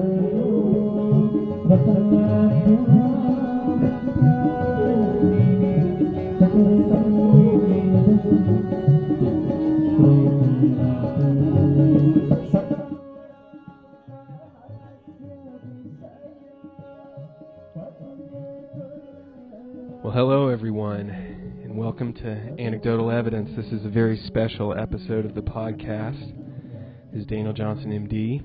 Well, hello everyone, and welcome to Anecdotal Evidence. This is a very special episode of the podcast. This is Daniel Johnson, MD,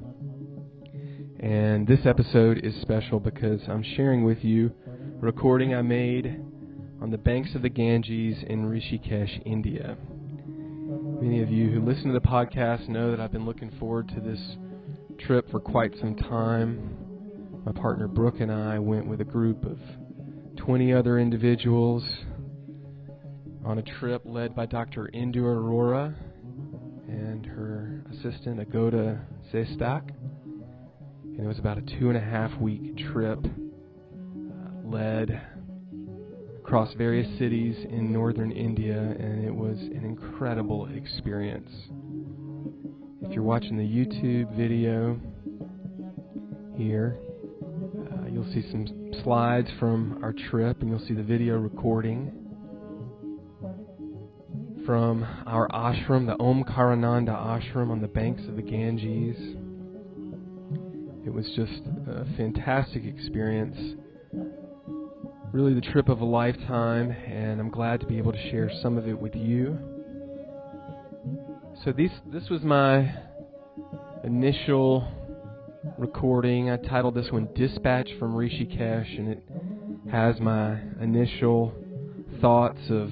and this episode is special because I'm sharing with you a recording I made on the banks of the Ganges in Rishikesh, India. Many of you who listen to the podcast know that I've been looking forward to this trip for quite some time. My partner Brooke and I went with a group of 20 other individuals on a trip led by Dr. Indu Arora and her assistant Agoda Sestak. And it was about a 2.5-week trip led across various cities in northern India, and it was an incredible experience. If you're watching the YouTube video here, you'll see some slides from our trip, and you'll see the video recording from our ashram, the Omkarananda ashram on the banks of the Ganges. It was just a fantastic experience, really the trip of a lifetime, and I'm glad to be able to share some of it with you. So this was my initial recording. I titled this one Dispatch from Rishikesh, and it has my initial thoughts of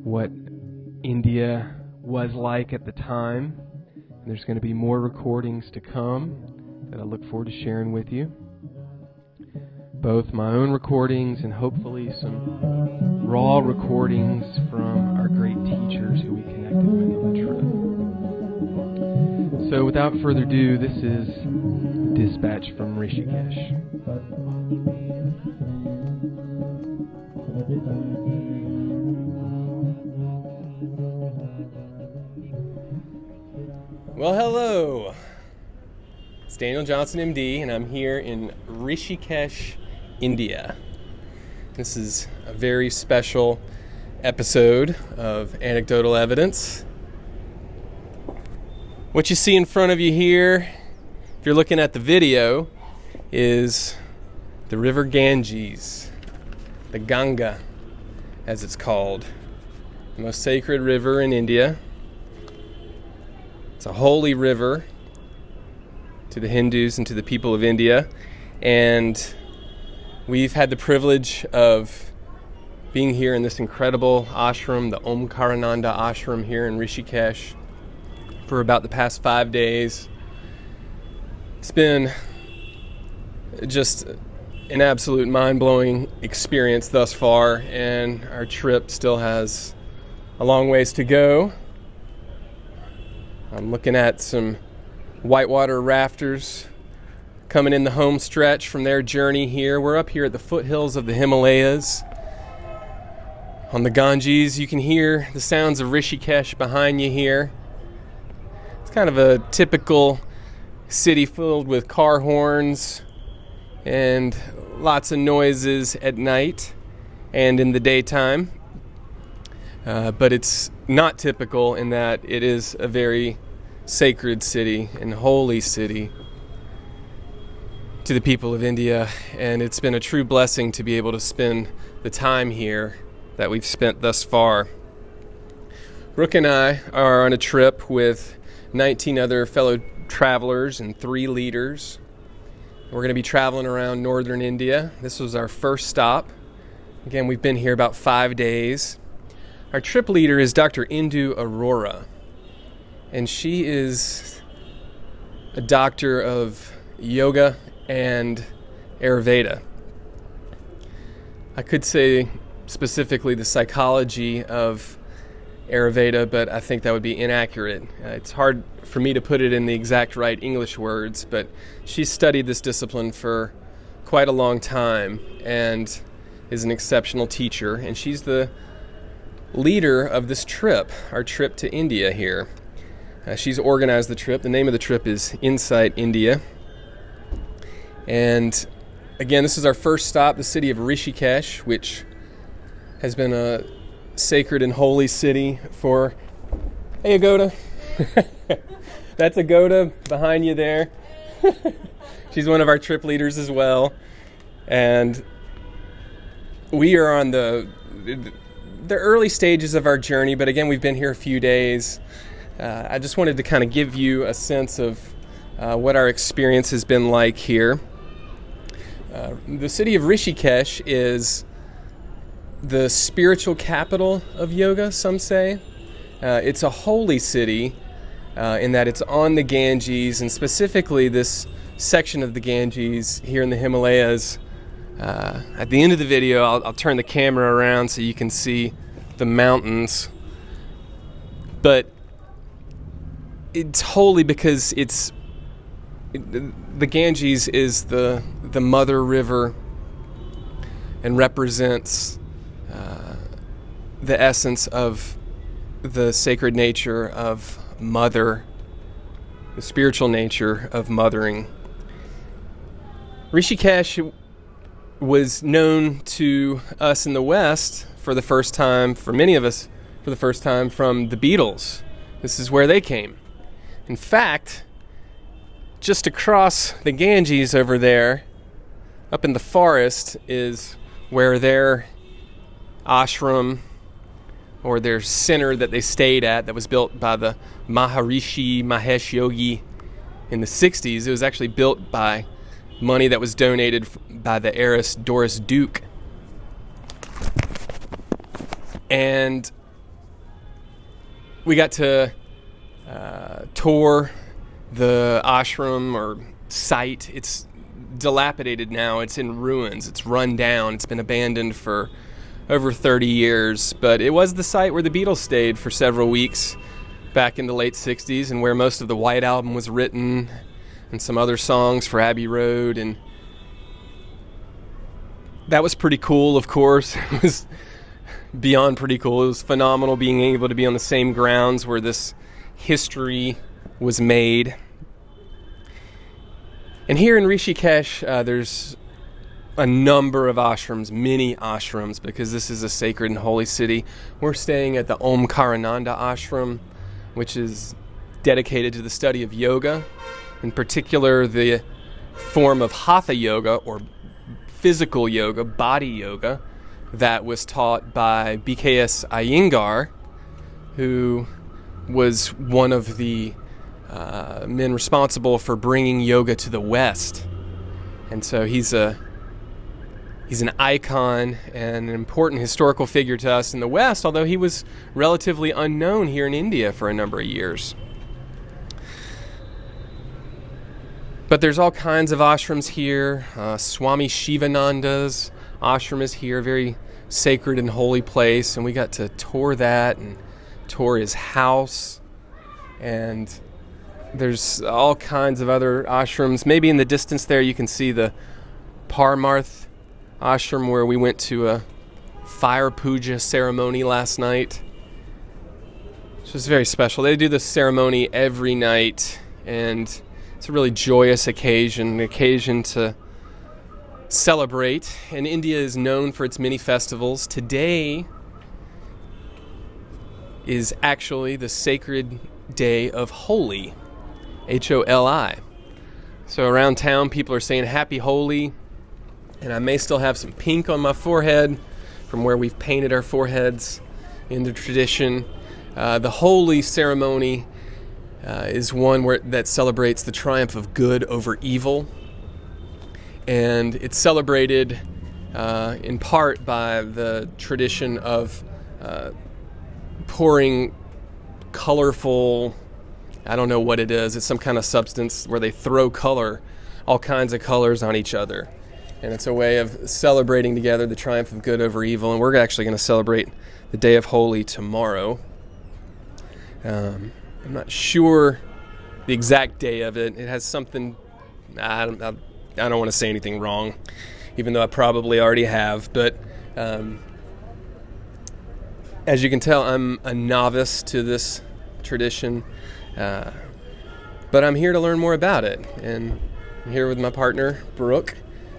what India was like at the time. And there's going to be more recordings to come that I look forward to sharing with you. Both my own recordings and hopefully some raw recordings from our great teachers who we connected with on the trip. So without further ado, this is Dispatch from Rishikesh. Well, hello. It's Daniel Johnson, MD, and I'm here in Rishikesh, India. This is a very special episode of Anecdotal Evidence. What you see in front of you here, if you're looking at the video, is the river Ganges, the Ganga, as it's called, the most sacred river in India. It's a holy river to the Hindus and to the people of India, and we've had the privilege of being here in this incredible ashram, the Omkarananda ashram here in Rishikesh, for about the past 5 days. It's been just an absolute mind-blowing experience thus far, and our trip still has a long ways to go. I'm looking at some whitewater rafters coming in the home stretch from their journey here. We're up here at the foothills of the Himalayas on the Ganges. You can hear the sounds of Rishikesh behind you here. Kind of a typical city filled with car horns and lots of noises at night and in the daytime. But it's not typical in that it is a very sacred city and holy city to the people of India. And it's been a true blessing to be able to spend the time here that we've spent thus far. Brooke and I are on a trip with 19 other fellow travelers and 3 leaders. We're going to be traveling around northern India. This was our first stop. Again, we've been here about 5 days. Our trip leader is Dr. Indu Arora, and she is a doctor of yoga and Ayurveda. I could say specifically the psychology of Ayurveda, but I think that would be inaccurate. It's hard for me to put it in the exact right English words, but she studied this discipline for quite a long time and is an exceptional teacher, and she's the leader of this trip, our trip to India here. She's organized the trip. The name of the trip is Insight India, And again, this is our first stop, the city of Rishikesh, which has been a sacred and holy city for... Hey, Agoda. That's Agoda behind you there. She's one of our trip leaders as well. And we are on the early stages of our journey, but again, we've been here a few days. I just wanted to kind of give you a sense of what our experience has been like here. The city of Rishikesh is the spiritual capital of yoga, some say. It's a holy city in that it's on the Ganges, and specifically this section of the Ganges here in the Himalayas. At the end of the video, I'll turn the camera around so you can see the mountains. But it's holy because the Ganges is the mother river and represents the essence of the sacred nature of mother, the spiritual nature of mothering. Rishikesh was known to us in the West for the first time, for many of us, for the first time from the Beatles. This is where they came. In fact, just across the Ganges over there, up in the forest, is where their ashram, or their center that they stayed at, that was built by the Maharishi Mahesh Yogi in the 60s. It was actually built by money that was donated by the heiress Doris Duke. And we got to tour the ashram or site. It's dilapidated now. It's in ruins. It's run down. It's been abandoned for over 30 years. But it was the site where the Beatles stayed for several weeks back in the late 60s, and where most of the White Album was written, and some other songs for Abbey Road. And that was pretty cool, of course. It was beyond pretty cool. It was phenomenal being able to be on the same grounds where this history was made. And here in Rishikesh, there's a number of ashrams, many ashrams, because this is a sacred and holy city. We're staying at the Omkarananda ashram, which is dedicated to the study of yoga, in particular the form of hatha yoga, or physical yoga, body yoga, that was taught by BKS Iyengar, who was one of the men responsible for bringing yoga to the West. And so he's an icon and an important historical figure to us in the West, although he was relatively unknown here in India for a number of years. But there's all kinds of ashrams here. Swami Shivananda's ashram is here, a very sacred and holy place, and we got to tour that and tour his house. And there's all kinds of other ashrams. Maybe in the distance there you can see the Parmarth ashram, where we went to a fire puja ceremony last night, which was very special. They do this ceremony every night, and it's a really joyous occasion, an occasion to celebrate. And India is known for its many festivals. Today is actually the sacred day of Holi, Holi. So around town, people are saying Happy Holi, and I may still have some pink on my forehead from where we've painted our foreheads in the tradition. The Holi ceremony is one that celebrates the triumph of good over evil, and it's celebrated in part by the tradition of pouring colorful, I don't know what it is, it's some kind of substance where they throw color, all kinds of colors on each other. And it's a way of celebrating together the triumph of good over evil. And we're actually going to celebrate the day of Holi tomorrow. I'm not sure the exact day of it. It has something, I don't want to say anything wrong, even though I probably already have. But as you can tell, I'm a novice to this tradition. But I'm here to learn more about it. And I'm here with my partner, Brooke,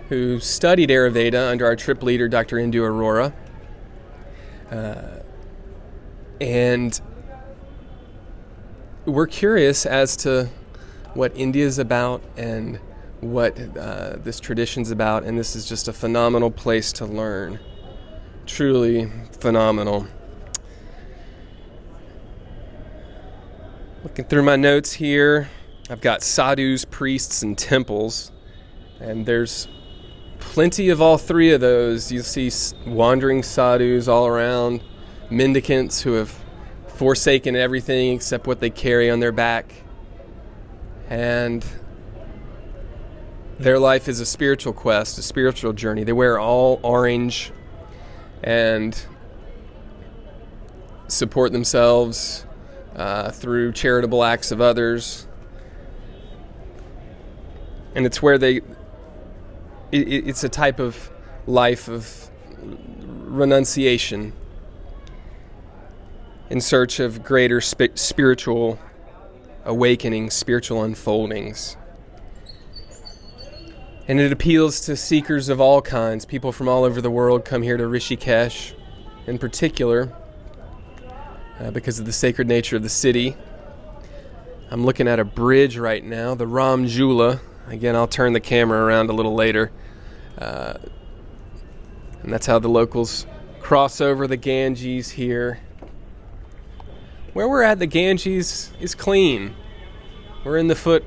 who studied Ayurveda under our trip leader, Dr. Indu Arora. And we're curious as to what India is about and what this tradition's about, and this is just a phenomenal place to learn. Truly phenomenal. Looking through my notes here, I've got sadhus, priests, and temples, and there's plenty of all three of those. You'll see wandering sadhus all around, mendicants who have forsaken everything except what they carry on their back, and their life is a spiritual quest, a spiritual journey. They wear all orange and support themselves through charitable acts of others. And it's where it's a type of life of renunciation in search of greater spiritual awakening, spiritual unfoldings. And it appeals to seekers of all kinds. People from all over the world come here to Rishikesh in particular because of the sacred nature of the city. I'm looking at a bridge right now, the Ram Jula. Again, I'll turn the camera around a little later. And that's how the locals cross over the Ganges here. Where we're at, the Ganges is clean. We're in the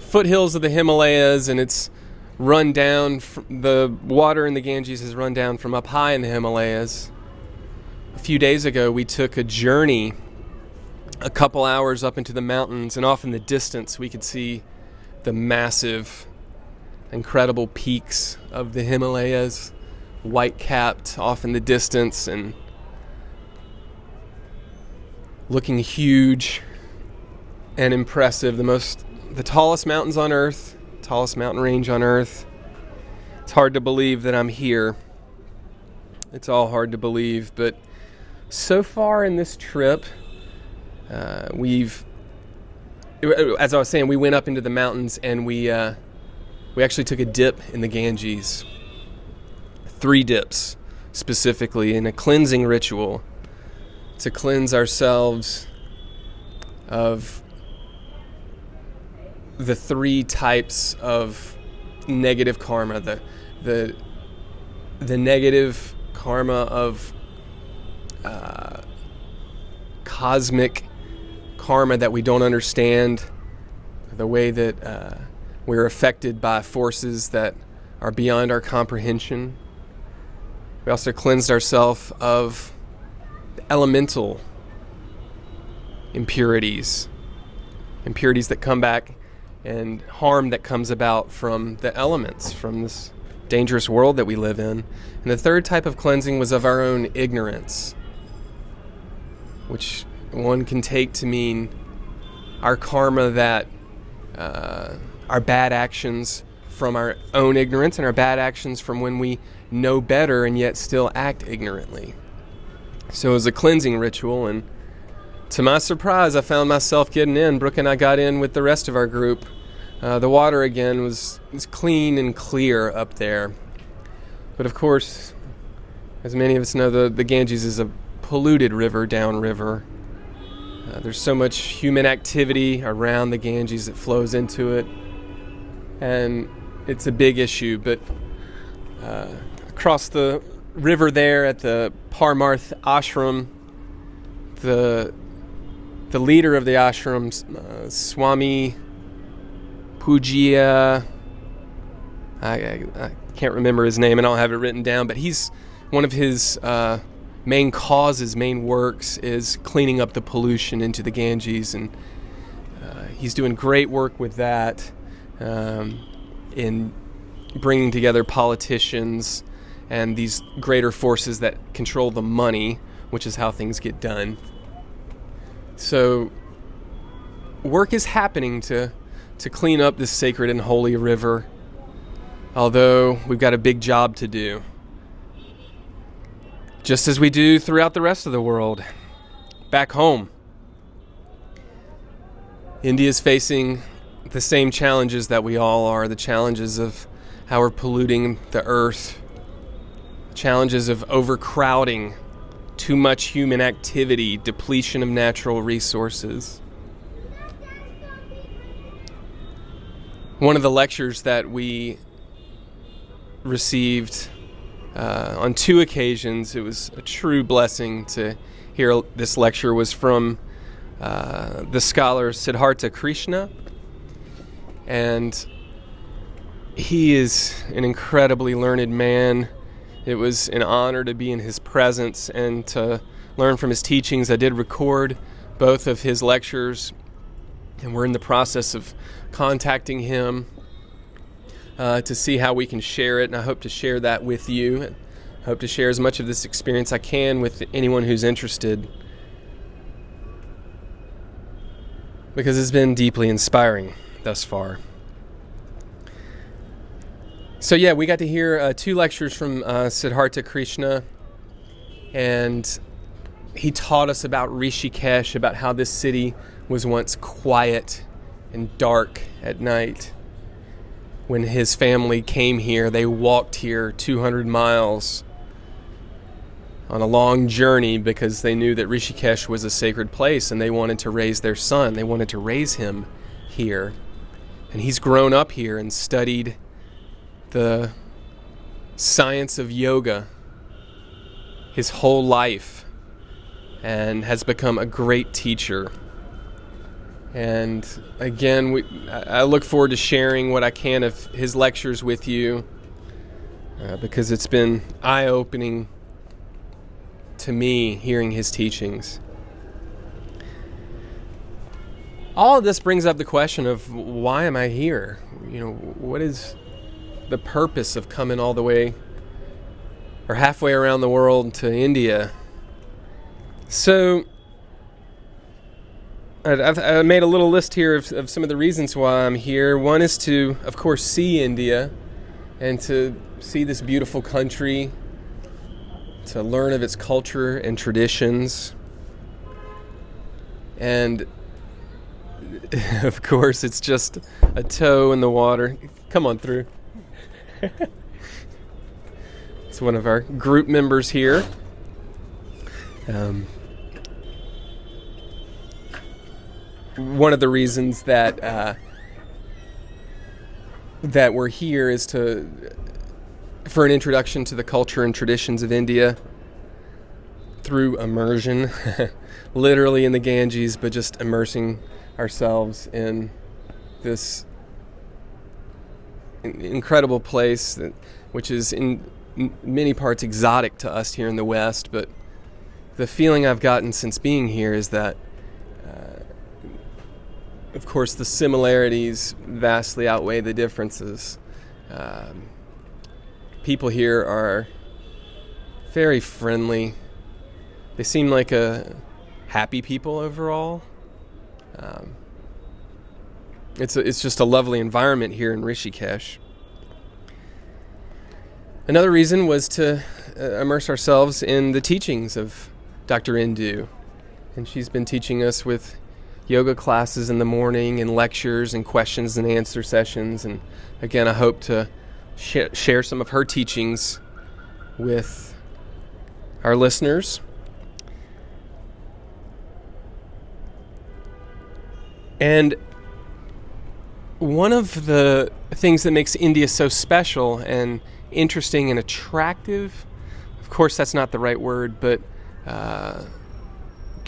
foothills of the Himalayas, and it's run down. The water in the Ganges has run down from up high in the Himalayas. A few days ago, we took a journey a couple hours up into the mountains, and off in the distance, we could see the massive, incredible peaks of the Himalayas, white-capped off in the distance and looking huge and impressive. The tallest mountains on Earth, tallest mountain range on Earth. It's hard to believe that I'm here. It's all hard to believe, but so far in this trip, as I was saying, we went up into the mountains and we actually took a dip in the Ganges. 3 dips, specifically, in a cleansing ritual to cleanse ourselves of the 3 types of negative karma. The negative karma of cosmic karma that we don't understand, the way that we're affected by forces that are beyond our comprehension. We also cleansed ourselves of elemental impurities that come back, and harm that comes about from the elements, from this dangerous world that we live in. And the 3rd type of cleansing was of our own ignorance, which one can take to mean our karma, that our bad actions from our own ignorance and our bad actions from when we know better and yet still act ignorantly. So it was a cleansing ritual, and to my surprise, I found myself getting in. Brooke and I got in with the rest of our group. The water again was clean and clear up there. But of course, as many of us know, the Ganges is a polluted river, downriver. There's so much human activity around the Ganges that flows into it, and it's a big issue. But across the river there at the Parmarth ashram, the leader of the ashram, Swami Pujya, I can't remember his name, and I don't have it written down, but he's one of his main works is cleaning up the pollution into the Ganges, and he's doing great work with that in bringing together politicians and these greater forces that control the money, which is how things get done. So work is happening to clean up this sacred and holy river, although we've got a big job to do, just as we do throughout the rest of the world. Back home, India is facing the same challenges that we all are, the challenges of how we're polluting the earth, challenges of overcrowding, too much human activity, depletion of natural resources. One of the lectures that we received on 2 occasions, it was a true blessing to hear this lecture, was from the scholar Siddhartha Krishna. And he is an incredibly learned man. It was an honor to be in his presence and to learn from his teachings. I did record both of his lectures, and we're in the process of contacting him to see how we can share it, and I hope to share that with you. I hope to share as much of this experience I can with anyone who's interested, because it's been deeply inspiring thus far. So yeah, we got to hear 2 lectures from Siddhartha Krishna, and he taught us about Rishikesh, about how this city was once quiet and dark at night. When his family came here, they walked here 200 miles on a long journey because they knew that Rishikesh was a sacred place and they wanted to raise their son. They wanted to raise him here. And he's grown up here and studied the science of yoga his whole life and has become a great teacher. And again, I look forward to sharing what I can of his lectures with you because it's been eye-opening to me hearing his teachings. All of this brings up the question of, why am I here? What is the purpose of coming all the way or halfway around the world to India? So I made a little list here of some of the reasons why I'm here. One is to, of course, see India and to see this beautiful country, to learn of its culture and traditions. And of course, it's just a toe in the water. Come on through. It's one of our group members here. One of the reasons that we're here is for an introduction to the culture and traditions of India through immersion, literally in the Ganges, but just immersing ourselves in this incredible place, which is in many parts exotic to us here in the West. But the feeling I've gotten since being here is that of course, the similarities vastly outweigh the differences. People here are very friendly. They seem like happy people overall. It's just a lovely environment here in Rishikesh. Another reason was to immerse ourselves in the teachings of Dr. Indu. And she's been teaching us with yoga classes in the morning and lectures and questions and answer sessions. And again, I hope to share some of her teachings with our listeners. And one of the things that makes India so special and interesting and attractive, of course that's not the right word, but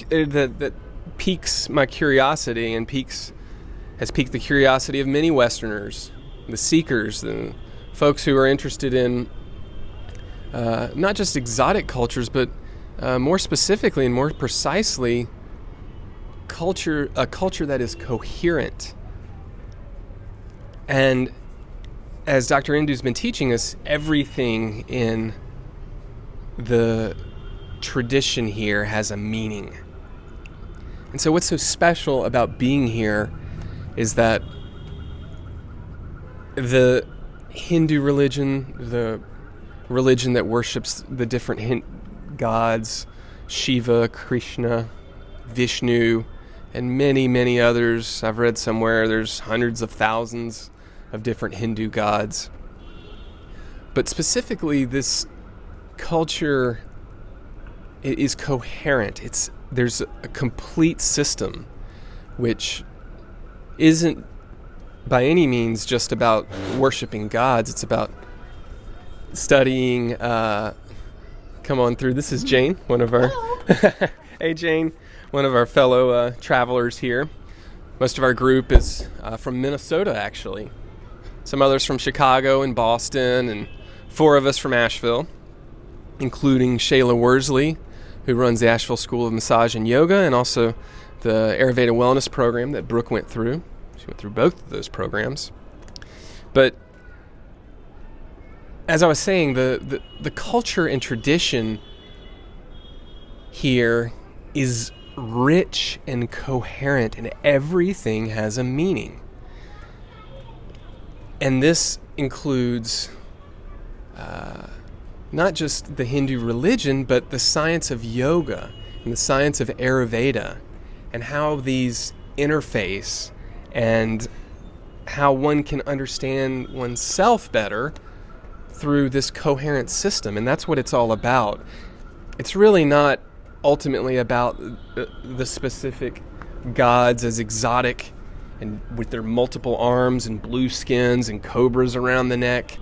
that piques my curiosity and has piqued the curiosity of many Westerners, the seekers, the folks who are interested in not just exotic cultures, but more specifically and more precisely a culture that is coherent. And as Dr. Indu's been teaching us, everything in the tradition here has a meaning. And so what's so special about being here is that the Hindu religion, the religion that worships the different gods, Shiva, Krishna, Vishnu, and many, many others. I've read somewhere there's hundreds of thousands of different Hindu gods. But specifically, this culture is coherent. There's a complete system, which isn't by any means just about worshiping gods. It's about studying. Come on through. This is Jane, one of our. Hey, Jane, one of our fellow travelers here. Most of our group is from Minnesota, actually. Some others from Chicago and Boston, and 4 of us from Asheville, including Shayla Worsley, who runs the Asheville School of Massage and Yoga, and also the Ayurveda Wellness program that Brooke went through. She went through both of those programs. But as I was saying, the culture and tradition here is rich and coherent, and everything has a meaning. And this includes not just the Hindu religion, but the science of yoga and the science of Ayurveda, and how these interface and how one can understand oneself better through this coherent system. And that's what it's all about. It's really not ultimately about the specific gods as exotic and with their multiple arms and blue skins and cobras around the neck.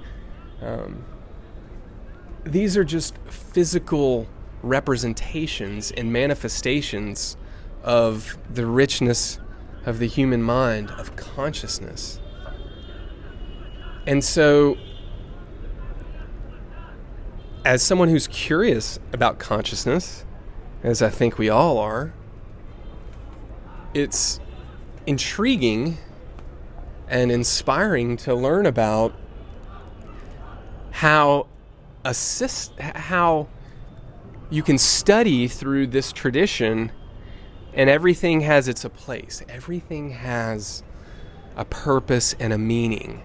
These are just physical representations and manifestations of the richness of the human mind, of consciousness. And so, as someone who's curious about consciousness, as I think we all are, it's intriguing and inspiring to learn about how you can study through this tradition, and everything has its place. Everything has a purpose and a meaning.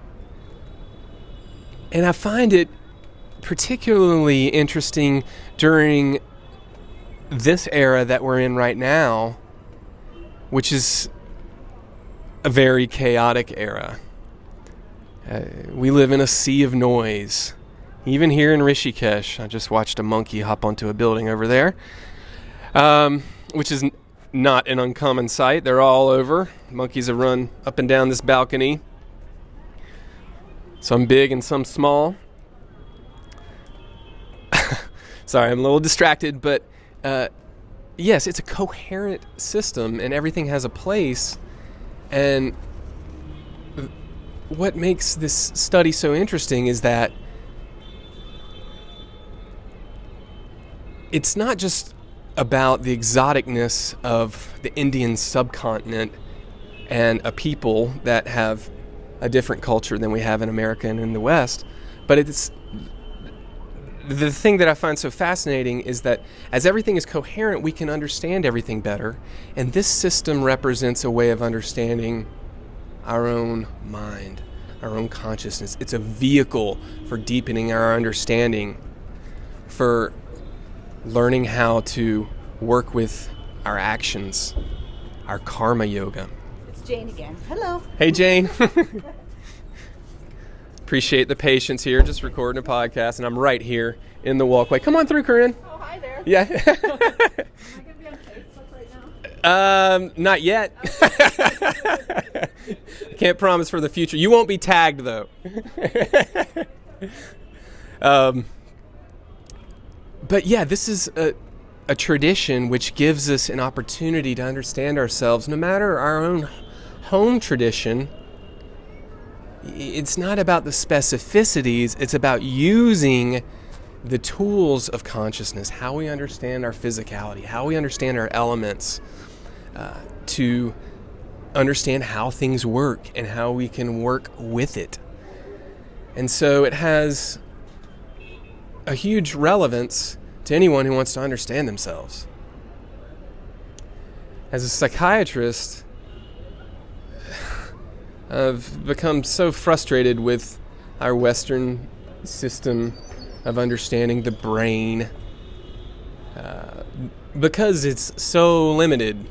And I find it particularly interesting during this era that we're in right now, which is a very chaotic era. We live in a sea of noise. Even here in Rishikesh, I just watched a monkey hop onto a building over there, which is not an uncommon sight. They're all over. Monkeys have run up and down this balcony, some big and some small. Sorry, I'm a little distracted, but yes, it's a coherent system, and everything has a place. And what makes this study so interesting is that it's not just about the exoticness of the Indian subcontinent and a people that have a different culture than we have in America and in the West, but it's the thing that I find so fascinating is that as everything is coherent, we can understand everything better, and this system represents a way of understanding our own mind, our own consciousness. It's a vehicle for deepening our understanding, for learning how to work with our actions, our karma yoga. It's Jane again. Hello. Hey, Jane. Appreciate the patience here, just recording a podcast, and I'm right here in the walkway. Come on through, Corinne. Oh, hi there. Yeah. Am I going to be on Facebook right now? Not yet. Can't promise for the future. You won't be tagged, though. But yeah, this is a tradition which gives us an opportunity to understand ourselves, no matter our own home tradition. It's not about the specificities, it's about using the tools of consciousness, how we understand our physicality, how we understand our elements, to understand how things work and how we can work with it. And so it has a huge relevance to anyone who wants to understand themselves. As a psychiatrist, I've become so frustrated with our Western system of understanding the brain because it's so limited.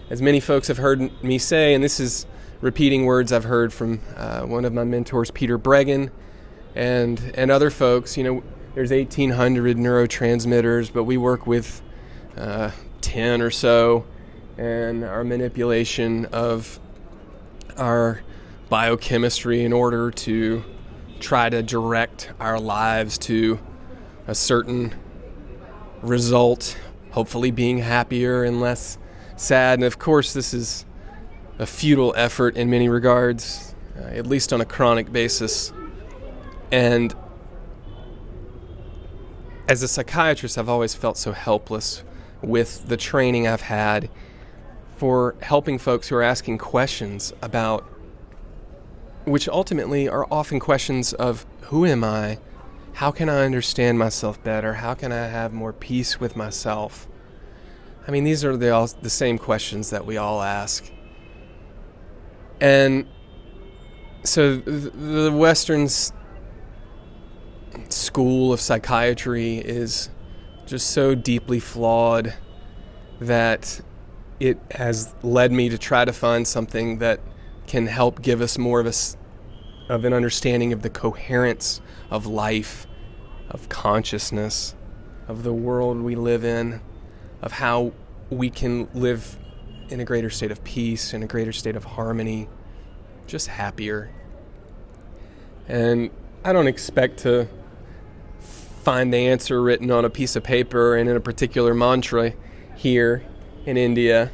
as many folks have heard me say, and this is repeating words I've heard from one of my mentors, Peter Bregan, and other folks, there's 1,800 neurotransmitters, but we work with 10 or so, and our manipulation of our biochemistry in order to try to direct our lives to a certain result, hopefully being happier and less sad. And of course, this is a futile effort in many regards, at least on a chronic basis. And as a psychiatrist, I've always felt so helpless with the training I've had for helping folks who are asking questions about, which ultimately are often questions of, who am I? How can I understand myself better? How can I have more peace with myself? I mean, these are the same questions that we all ask. And so the Western school of psychiatry is just so deeply flawed that it has led me to try to find something that can help give us more of an understanding of the coherence of life, of consciousness, of the world we live in, of how we can live in a greater state of peace, in a greater state of harmony, just happier. And I don't expect to find the answer written on a piece of paper and in a particular mantra here in India.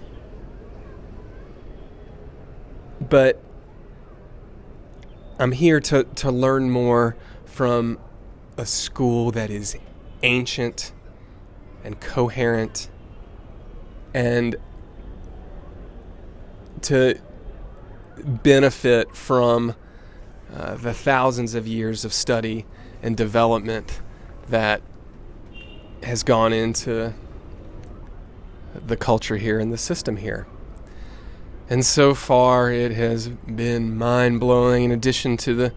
But I'm here to learn more from a school that is ancient and coherent, and to benefit from the thousands of years of study and development that has gone into the culture here and the system here. And so far it has been mind-blowing. In addition to the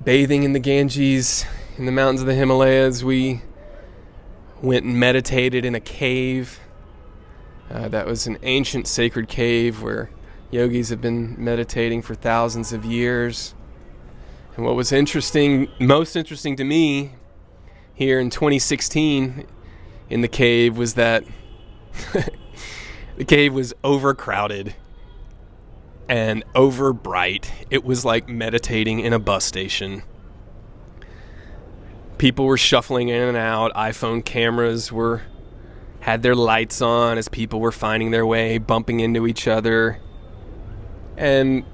bathing in the Ganges in the mountains of the Himalayas, we went and meditated in a cave. That was an ancient sacred cave where yogis have been meditating for thousands of years. And what was most interesting to me here in 2016 in the cave was that the cave was overcrowded and over bright. It was like meditating in a bus station. People were shuffling in and out. iPhone cameras had their lights on as people were finding their way, bumping into each other. And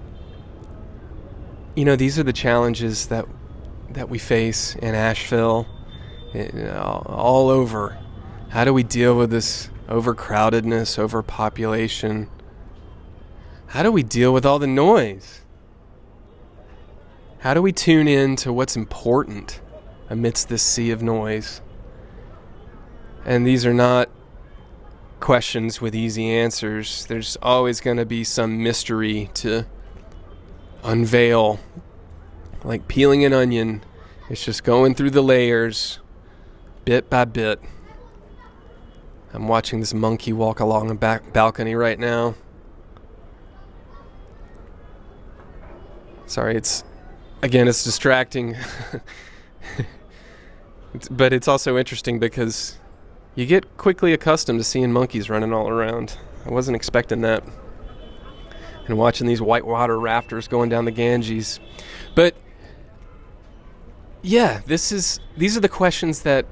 these are the challenges that we face in Asheville, all over. How do we deal with this overcrowdedness, overpopulation? How do we deal with all the noise? How do we tune in to what's important amidst this sea of noise? And these are not questions with easy answers. There's always going to be some mystery to unveil. Like peeling an onion, it's just going through the layers, bit by bit. I'm watching this monkey walk along a balcony right now. Sorry, it's distracting. But it's also interesting because you get quickly accustomed to seeing monkeys running all around. I wasn't expecting that. And watching these whitewater rafters going down the Ganges. But yeah, these are the questions that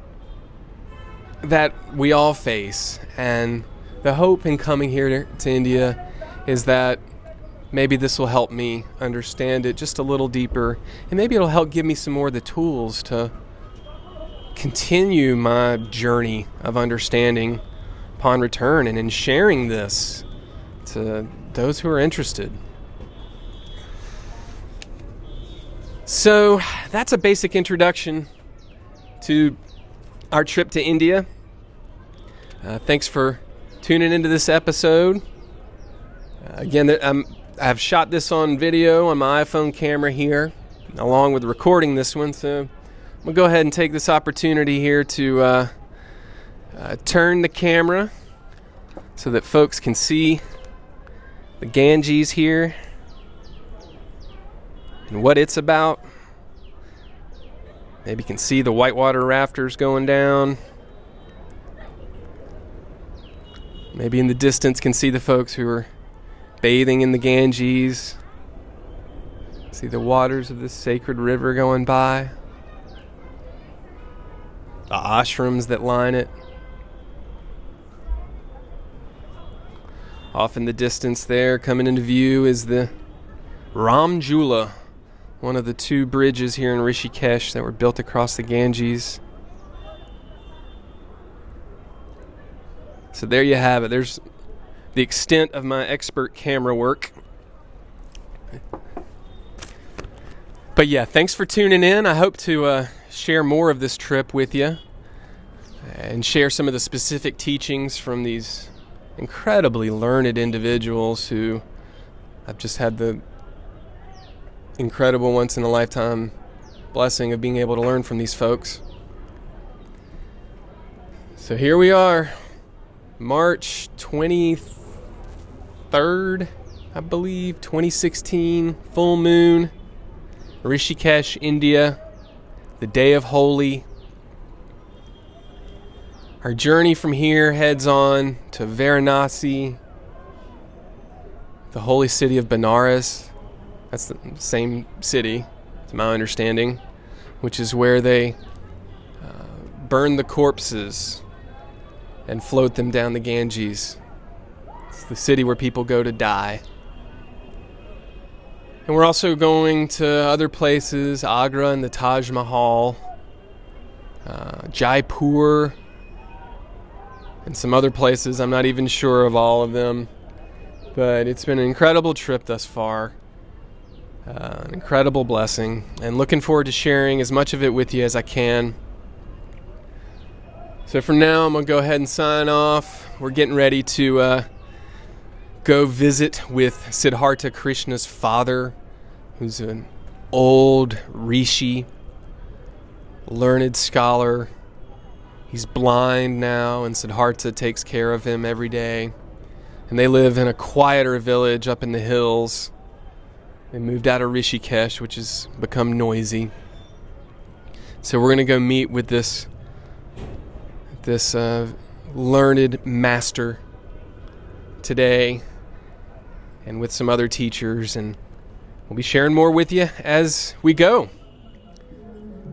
we all face. And the hope in coming here to India is that maybe this will help me understand it just a little deeper, and maybe it'll help give me some more of the tools to continue my journey of understanding upon return, and in sharing this to those who are interested. So that's a basic introduction to our trip to India. Thanks for tuning into this episode. Again, I've shot this on video on my iPhone camera here, along with recording this one. So I'm going to go ahead and take this opportunity here to turn the camera so that folks can see the Ganges here and what it's about. Maybe you can see the whitewater rafters going down. Maybe in the distance can see the folks who are bathing in the Ganges. See the waters of this sacred river going by. The ashrams that line it. Off in the distance there, coming into view, is the Ram Jula, one of the two bridges here in Rishikesh that were built across the Ganges. So there you have it. There's the extent of my expert camera work. But yeah, thanks for tuning in. I hope to share more of this trip with you and share some of the specific teachings from these incredibly learned individuals who I've just had the incredible once-in-a-lifetime blessing of being able to learn from these folks. So here we are, March 23rd, I believe, 2016, full moon, Rishikesh, India, the day of Holi. Our journey from here heads on to Varanasi, the holy city of Benares. That's the same city, to my understanding, which is where they burn the corpses and float them down the Ganges. It's the city where people go to die. And we're also going to other places, Agra and the Taj Mahal, Jaipur, and some other places. I'm not even sure of all of them, but it's been an incredible trip thus far, an incredible blessing, and looking forward to sharing as much of it with you as I can. So for now, I'm going to go ahead and sign off. We're getting ready to go visit with Siddhartha Krishna's father, who's an old rishi, learned scholar. He's blind now, and Siddhartha takes care of him every day. And they live in a quieter village up in the hills. They moved out of Rishikesh, which has become noisy. So we're going to go meet with this learned master today, and with some other teachers, and we'll be sharing more with you as we go.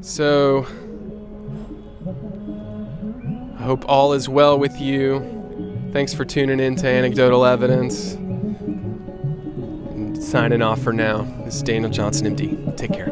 So I hope all is well with you. Thanks for tuning in to Anecdotal Evidence. And signing off for now. This is Daniel Johnson, MD. Take care.